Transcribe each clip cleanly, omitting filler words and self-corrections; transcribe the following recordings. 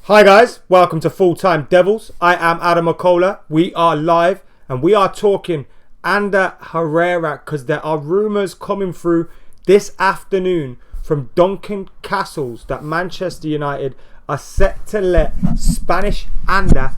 Hi guys, welcome to Full Time Devils. I am Adam McCullough. We are live and we are talking Ander Herrera because there are rumours coming through this afternoon from Duncan Castles that Manchester United are set to let Spanish Ander,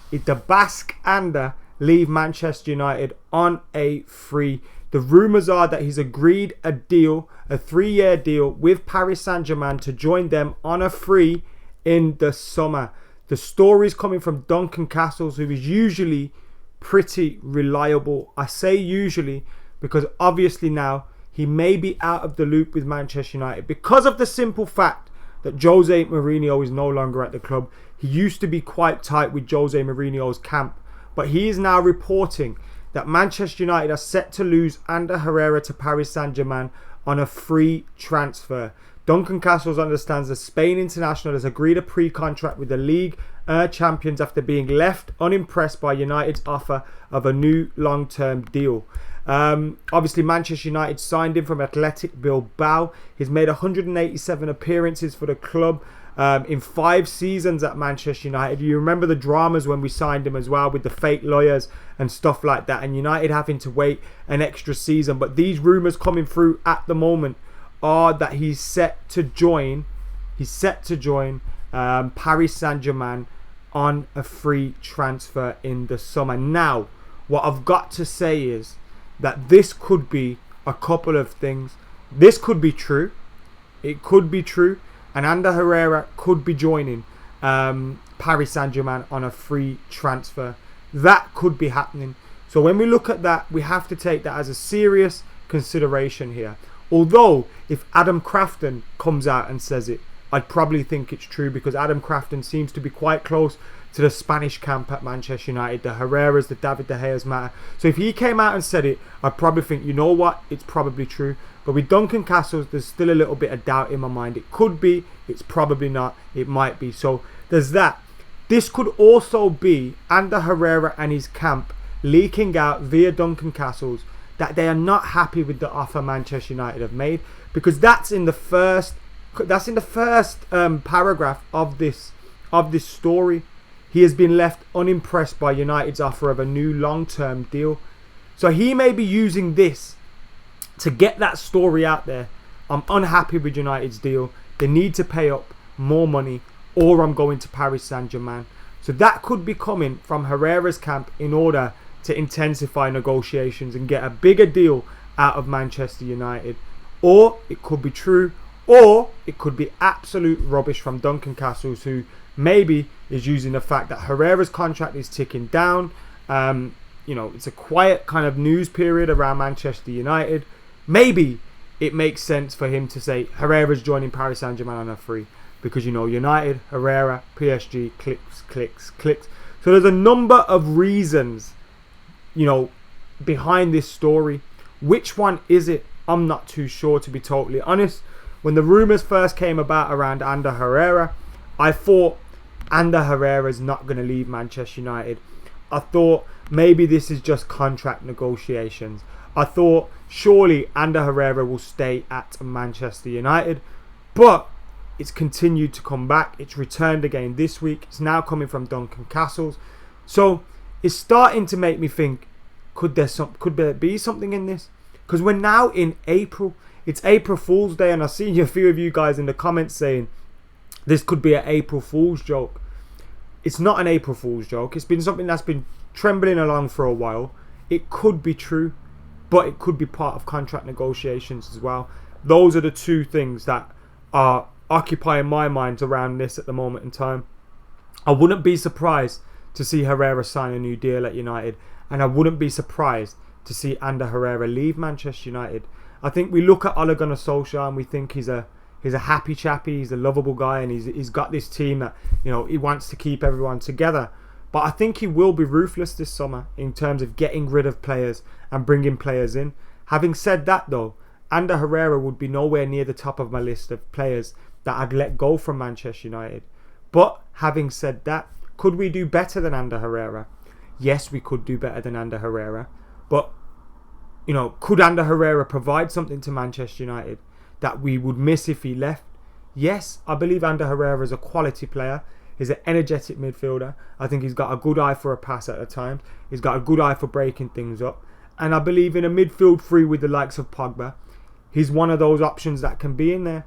the Basque Ander, leave Manchester United on a free. The rumours are that he's agreed a deal, a 3-year deal with Paris Saint Germain to join them on a free in the summer. The story's coming from Duncan Castles, who is usually pretty reliable. I say usually because obviously now he may be out of the loop with Manchester United because of the simple fact that Jose Mourinho is no longer at the club. He used to be quite tight with Jose Mourinho's camp, but he is now reporting that Manchester United are set to lose Ander Herrera to Paris Saint Germain on a free transfer. Duncan Castles understands the Spain international has agreed a pre-contract with the league champions after being left unimpressed by United's offer of a new long-term deal. Obviously, Manchester United signed him from Athletic Bilbao. He's made 187 appearances for the club in 5 seasons at Manchester United. You remember the dramas when we signed him as well with the fake lawyers and stuff like that, and United having to wait an extra season. But these rumours coming through at the moment are that he's set to join Paris Saint Germain on a free transfer in the summer. Now, what I've got to say is that this could be a couple of things. This could be true. It could be true. And Ander Herrera could be joining Paris Saint Germain on a free transfer. That could be happening. So when we look at that, we have to take that as a serious consideration here. Although, if Adam Crafton comes out and says it, I'd probably think it's true because Adam Crafton seems to be quite close to the Spanish camp at Manchester United. The Herreras, the David De Gea's matter. So if he came out and said it, I'd probably think, you know what, it's probably true. But with Duncan Castles, there's still a little bit of doubt in my mind. It could be, it's probably not, it might be. So there's that. This could also be Ander Herrera and his camp leaking out via Duncan Castles that they are not happy with the offer Manchester United have made, because that's in the first paragraph of this story. He has been left unimpressed by United's offer of a new long-term deal. So he may be using this to get that story out there. I'm unhappy with United's deal. They need to pay up more money, or I'm going to Paris Saint Germain. So that could be coming from Herrera's camp in order to intensify negotiations and get a bigger deal out of Manchester United. Or it could be true, or it could be absolute rubbish from Duncan Castles, who maybe is using the fact that Herrera's contract is ticking down. It's a quiet kind of news period around Manchester United. Maybe it makes sense for him to say Herrera's joining Paris Saint Germain on a free, because United, Herrera, PSG, clicks. So there's a number of reasons behind this story. Which one is it? I'm not too sure, to be totally honest. When the rumours first came about around Ander Herrera, I thought Ander Herrera's not going to leave Manchester United. I thought maybe this is just contract negotiations. I thought surely Ander Herrera will stay at Manchester United, but it's continued to come back. It's returned again this week. It's now coming from Duncan Castles. So it's starting to make me think, could there be something in this? Because we're now in April. It's April Fool's Day, and I've seen a few of you guys in the comments saying this could be an April Fool's joke. It's not an April Fool's joke. It's been something that's been trembling along for a while. It could be true, but it could be part of contract negotiations as well. Those are the two things that are occupying my mind around this at the moment in time. I wouldn't be surprised to see Herrera sign a new deal at United, and I wouldn't be surprised to see Ander Herrera leave Manchester United. I think we look at Ole Gunnar Solskjaer and we think he's a happy chappy, he's a lovable guy, and he's got this team that he wants to keep everyone together. But I think he will be ruthless this summer in terms of getting rid of players and bringing players in. Having said that though, Ander Herrera would be nowhere near the top of my list of players that I'd let go from Manchester United. But having said that, could we do better than Ander Herrera? Yes, we could do better than Ander Herrera. But, could Ander Herrera provide something to Manchester United that we would miss if he left? Yes, I believe Ander Herrera is a quality player. He's an energetic midfielder. I think he's got a good eye for a pass at a time. He's got a good eye for breaking things up. And I believe in a midfield three with the likes of Pogba, he's one of those options that can be in there.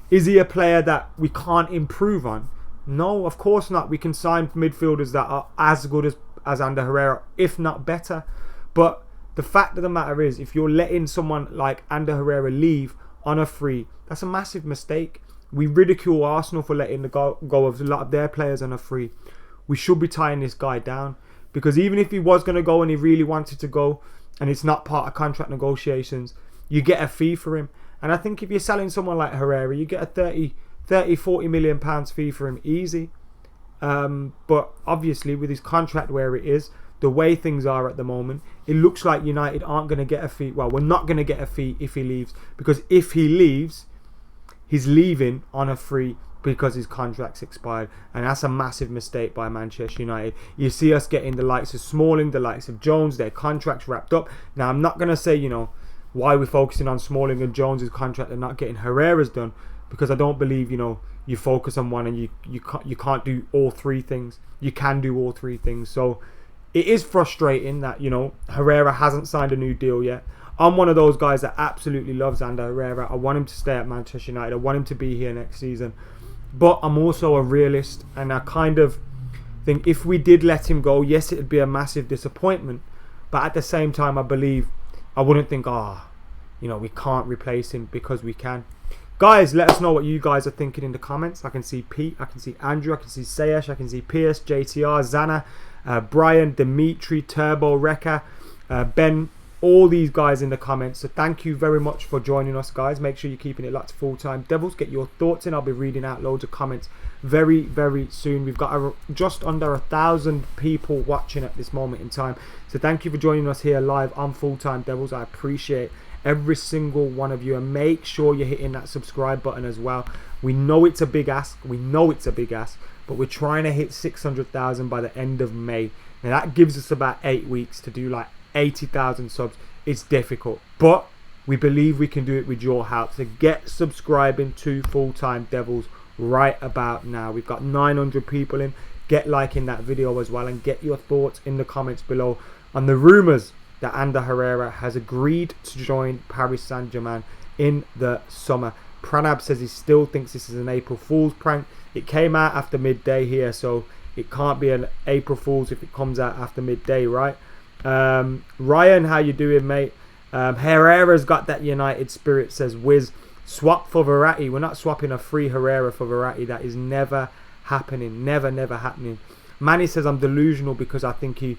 Is he a player that we can't improve on? No, of course not. We can sign midfielders that are as good as Ander Herrera, if not better. But the fact of the matter is, if you're letting someone like Ander Herrera leave on a free, that's a massive mistake. We ridicule Arsenal for letting the go of a lot of their players on a free. We should be tying this guy down, because even if he was going to go and he really wanted to go and it's not part of contract negotiations, you get a fee for him. And I think if you're selling someone like Herrera, you get a 40 million pounds fee for him easy. But obviously with his contract where it is, the way things are at the moment, it looks like United aren't going to get a fee. Well, we're not going to get a fee if he leaves, because if he leaves, he's leaving on a free because his contract's expired, and that's a massive mistake by Manchester United. You see us getting the likes of Smalling, the likes of Jones, their contracts wrapped up. Now, I'm not going to say, why we're focusing on Smalling and Jones' contract and not getting Herrera's done, because I don't believe, you focus on one and you can't do all three things. You can do all three things. So it is frustrating that, Herrera hasn't signed a new deal yet. I'm one of those guys that absolutely loves Ander Herrera. I want him to stay at Manchester United. I want him to be here next season. But I'm also a realist, and I kind of think if we did let him go, yes, it would be a massive disappointment. But at the same time, I wouldn't think, we can't replace him, because we can. Guys, let us know what you guys are thinking in the comments. I can see Pete, I can see Andrew, I can see Sayesh, I can see Pierce, JTR, Zana, Brian, Dimitri, Turbo, Rekka, Ben, all these guys in the comments. So thank you very much for joining us, guys. Make sure you're keeping it locked to Full Time Devils. Get your thoughts in. I'll be reading out loads of comments very, very soon. We've got just under 1,000 people watching at this moment in time. So thank you for joining us here live on Full Time Devils. I appreciate every single one of you, and make sure you're hitting that subscribe button as well. We know it's a big ask. But we're trying to hit 600,000 by the end of May. Now that gives us about 8 weeks to do like 80,000 subs. It's difficult, but we believe we can do it with your help. So get subscribing to Full Time Devils right about now. We've got 900 people in. Get liking that video as well, and get your thoughts in the comments below on the rumours that Ander Herrera has agreed to join Paris Saint Germain in the summer. Pranab says he still thinks this is an April Fool's prank. It came out after midday here, so it can't be an April Fool's if it comes out after midday, right? Ryan, how you doing, mate? Herrera's got that United spirit, says Wiz. Swap for Verratti. We're not swapping a free Herrera for Verratti. That is never happening. Never happening. Manny says I'm delusional because I think he,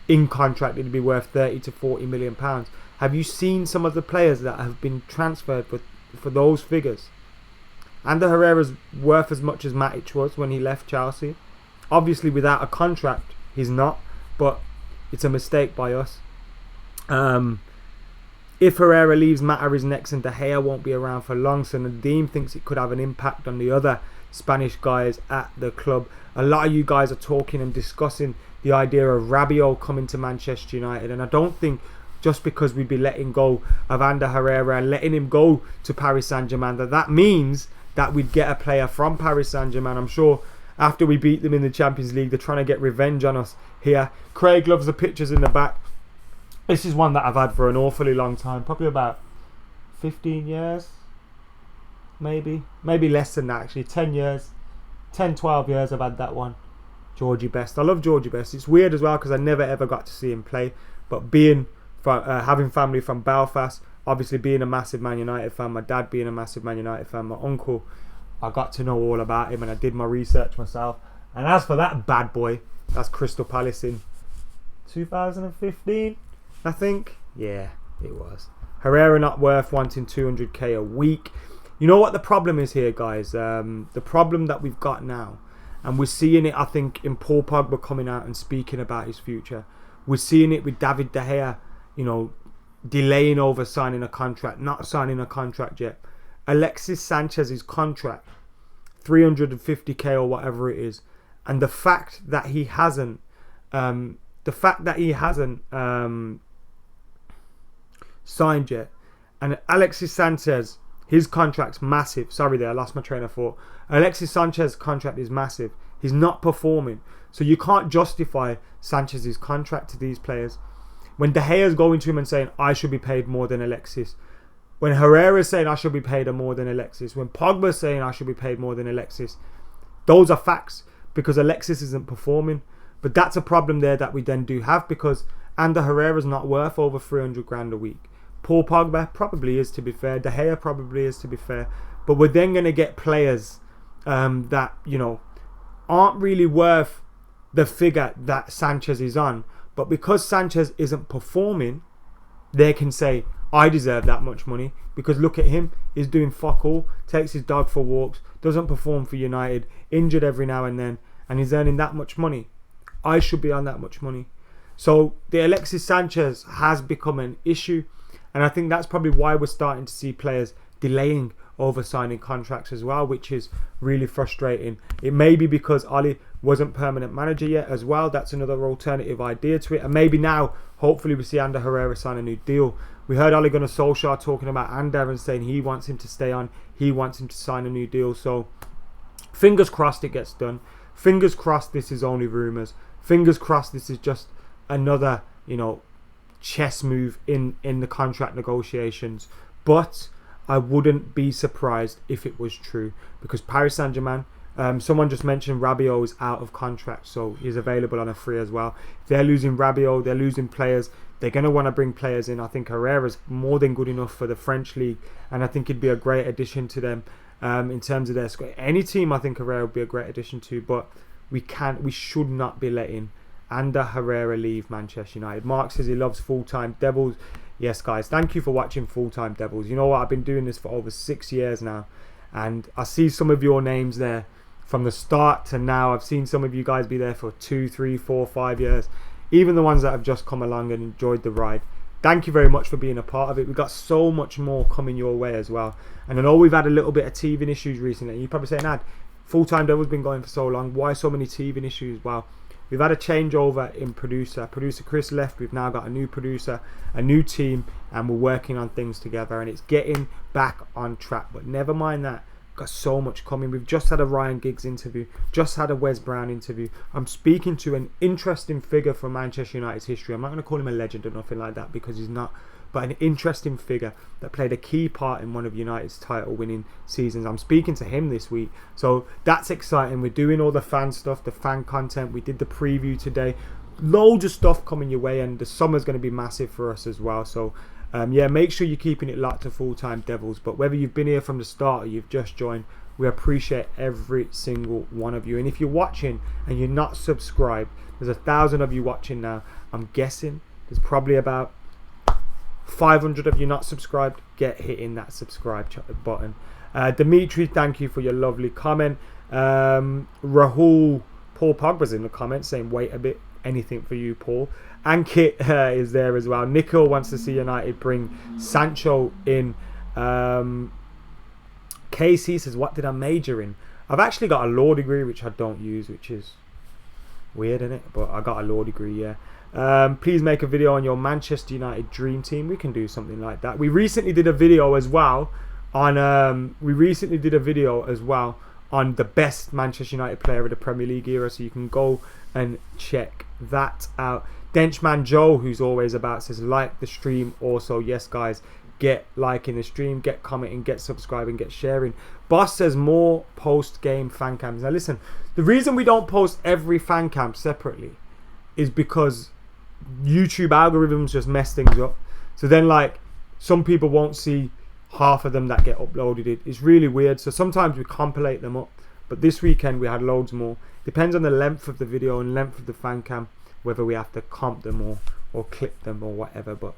in contract, it'd be worth 30 to 40 million pounds. Have you seen some of the players that have been transferred for those figures? Ander Herrera's worth as much as Matic was when he left Chelsea. Obviously, without a contract, he's not. But it's a mistake by us. If Herrera leaves, Mata is next, and De Gea won't be around for long. So Nadeem thinks it could have an impact on the other Spanish guys at the club. A lot of you guys are talking and discussing the idea of Rabiot coming to Manchester United, and I don't think just because we'd be letting go of Ander Herrera and letting him go to Paris Saint Germain that means that we'd get a player from Paris Saint Germain. I'm sure after we beat them in the Champions League, they're trying to get revenge on us here. Craig loves the pictures in the back. This is one that I've had for an awfully long time, probably about 15 years, maybe less than that actually. 10 years, 12 years I've had that one. Georgie Best. I love Georgie Best. It's weird as well because I never ever got to see him play, but being from having family from Belfast, obviously being a massive Man United fan, my dad being a massive Man United fan, my uncle, I got to know all about him and I did my research myself. And as for that bad boy, that's Crystal Palace in 2015, I think. Yeah, it was. Herrera not worth wanting 200k a week. You know what the problem is here, guys? The problem that we've got now, and we're seeing it, I think, in Paul Pogba coming out and speaking about his future. We're seeing it with David De Gea, delaying over signing a contract, not signing a contract yet. Alexis Sanchez's contract, 350k or whatever it is, and the fact that he hasn't, signed yet. And Alexis Sanchez, his contract's massive. Sorry there, I lost my train of thought. Alexis Sanchez's contract is massive. He's not performing. So you can't justify Sanchez's contract to these players. When De Gea's going to him and saying, I should be paid more than Alexis. When Herrera's saying, I should be paid more than Alexis. When Pogba's saying, I should be paid more than Alexis. Those are facts, because Alexis isn't performing. But that's a problem there that we then do have, because Ander Herrera's not worth over 300 grand a week. Paul Pogba probably is, to be fair. De Gea probably is, to be fair. But we're then going to get players that, you know, aren't really worth the figure that Sanchez is on. But because Sanchez isn't performing, they can say, I deserve that much money, because look at him, he's doing fuck all, takes his dog for walks, doesn't perform for United, injured every now and then, and he's earning that much money. I should be on that much money. So the Alexis Sanchez has become an issue, and I think that's probably why we're starting to see players delaying over signing contracts as well, which is really frustrating. It may be because Oli wasn't permanent manager yet as well. That's another alternative idea to it. And maybe now, hopefully, we see Ander Herrera sign a new deal. We heard Ole Gunnar Solskjaer talking about Ander and saying he wants him to stay on. He wants him to sign a new deal. So fingers crossed it gets done. Fingers crossed this is only rumours. Fingers crossed this is just another, you know, chess move in the contract negotiations. But I wouldn't be surprised if it was true, because Paris Saint Germain, someone just mentioned Rabiot is out of contract, so he's available on a free as well. If they're losing Rabiot, they're losing players. They're going to want to bring players in. I think Herrera's more than good enough for the French league, and I think he'd be a great addition to them in terms of their squad. Any team I think Herrera would be a great addition to, but we should not be letting Ander Herrera leave Manchester United. Mark says he loves Full-Time Devils. Yes, guys, thank you for watching Full-Time Devils. You know what? I've been doing this for over 6 years now, and I see some of your names there from the start to now. I've seen some of you guys be there for 2, 3, 4, 5 years, even the ones that have just come along and enjoyed the ride. Thank you very much for being a part of it. We've got so much more coming your way as well. And I know we've had a little bit of teething issues recently. You're probably saying, Ad, Full-Time Devils been going for so long. Why so many teething issues? Well, we've had a changeover in producer. Producer Chris left. We've now got a new producer, a new team, and we're working on things together, and it's getting back on track. But never mind that. Got so much coming. We've just had a Ryan Giggs interview, just had a Wes Brown interview. I'm speaking to an interesting figure from Manchester United's history. I'm not going to call him a legend or nothing like that, because he's not, but an interesting figure that played a key part in one of United's title winning seasons. I'm speaking to him this week, so that's exciting. We're doing all the fan stuff, the fan content. We did the preview today. Loads of stuff coming your way, and the summer's going to be massive for us as well. So yeah, make sure you're keeping it locked to Full-Time Devils. But whether you've been here from the start or you've just joined, we appreciate every single one of you. And if you're watching and you're not subscribed, there's 1,000 of you watching now. I'm guessing there's probably about 500 of you not subscribed. Get hitting that subscribe button. Dimitri, thank you for your lovely comment. Rahul, Paul Pogba's in the comments saying wait a bit. Anything for you, Paul. Ankit is there as well. Nikhil wants to see United bring Sancho in. Casey says, what did I major in? I've actually got a law degree, which I don't use, which is weird, isn't it? But I got a law degree, yeah. Please make a video on your Manchester United dream team. We can do something like that. We recently did a video as well on on the best Manchester United player of the Premier League era, so you can go and check that out. Denchman Joe, who's always about, says like the stream. Also, yes guys, get liking the stream, get commenting, get subscribing, get sharing. Boss says more post-game fan cams. Now listen, the reason we don't post every fan cam separately is because YouTube algorithms just mess things up. So then like some people won't see half of them that get uploaded. It's really weird. So sometimes we compilate them up, but this weekend we had loads more. Depends on the length of the video and length of the fan cam, whether we have to comp them or clip them or whatever. But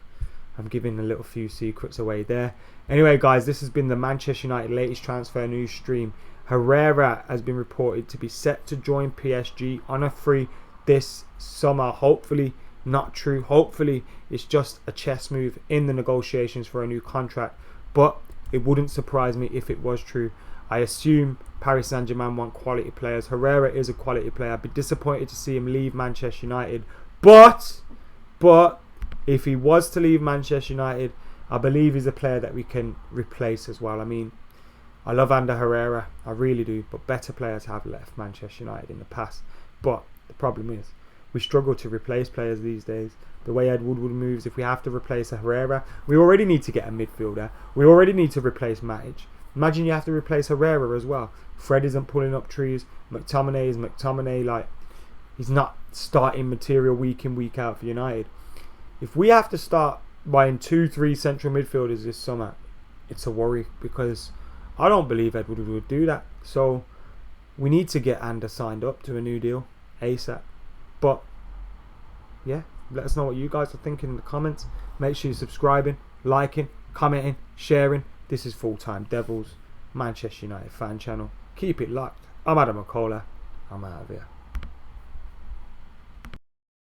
I'm giving a little few secrets away there. Anyway guys, this has been the Manchester United latest transfer news stream. Herrera has been reported to be set to join PSG on a free this summer. Hopefully not true. Hopefully it's just a chess move in the negotiations for a new contract. But it wouldn't surprise me if it was true. I assume Paris Saint Germain want quality players. Herrera is a quality player. I'd be disappointed to see him leave Manchester United. But if he was to leave Manchester United, I believe he's a player that we can replace as well. I mean, I love Ander Herrera, I really do, but better players have left Manchester United in the past. But the problem is, we struggle to replace players these days. The way Ed Woodward moves, if we have to replace a Herrera, we already need to get a midfielder. We already need to replace Matic. Imagine you have to replace Herrera as well. Fred isn't pulling up trees. McTominay is McTominay. Like, he's not starting material week in, week out for United. If we have to start buying 2-3 central midfielders this summer, it's a worry, because I don't believe Ed Woodward would do that. So we need to get Ander signed up to a new deal ASAP. But yeah, let us know what you guys are thinking in the comments. Make sure you're subscribing, liking, commenting, sharing. This is Full Time Devils, Manchester United fan channel. Keep it locked. I'm Adam McCullough. I'm out of here.